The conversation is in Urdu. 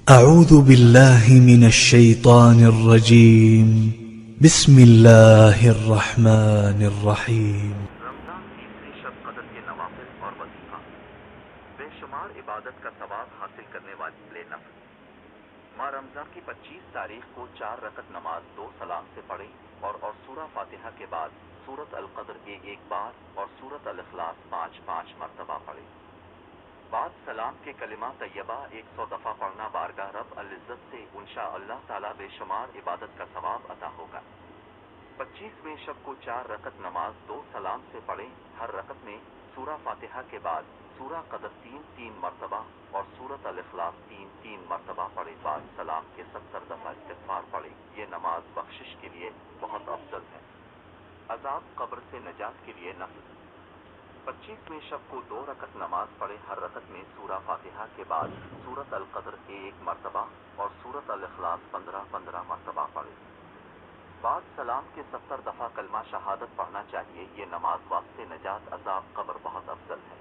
أعوذ بالله من الشيطان الرجيم. بسم الله الرحمن الرحيم. رمضان تیسری شب قدر کے نوافل اور وظیفہ بے شمار عبادت کا ثواب حاصل کرنے والے نفل ماہ رمضان کی 25 تاریخ کو 4 رکعت نماز 2 سلام سے پڑھیں اور سورہ فاتحہ کے بعد سورۃ القدر ایک بار اور سورۃ الاخلاص 5 مرتبہ پڑھیں. بعد سلام کے کلمہ طیبہ 100 دفعہ پڑھنا بارگاہ رب العزت سے انشاء اللہ تعالی بے شمار عبادت کا ثواب عطا ہوگا. 25ویں شب کو 4 رکعت نماز 2 سلام سے پڑھیں. ہر رکعت میں سورہ فاتحہ کے بعد سورہ قدر 3 مرتبہ اور سورۃ الاخلاص 3 مرتبہ پڑھیں. بعد سلام کے 70 دفعہ استغفار پڑھیں. یہ نماز بخشش کے لیے بہت افضل ہے. عذاب قبر سے نجات کے لیے نفل 25ویں شب کو 2 رکعت نماز پڑھیں. ہر رکعت میں سورہ فاتحہ کے بعد سورۃ القدر 1 مرتبہ اور سورۃ الاخلاص 15 مرتبہ پڑھیں. بعد سلام کے 70 دفعہ کلمہ شہادت پڑھنا چاہیے. یہ نماز واسطے نجات عذاب قبر بہت افضل ہے.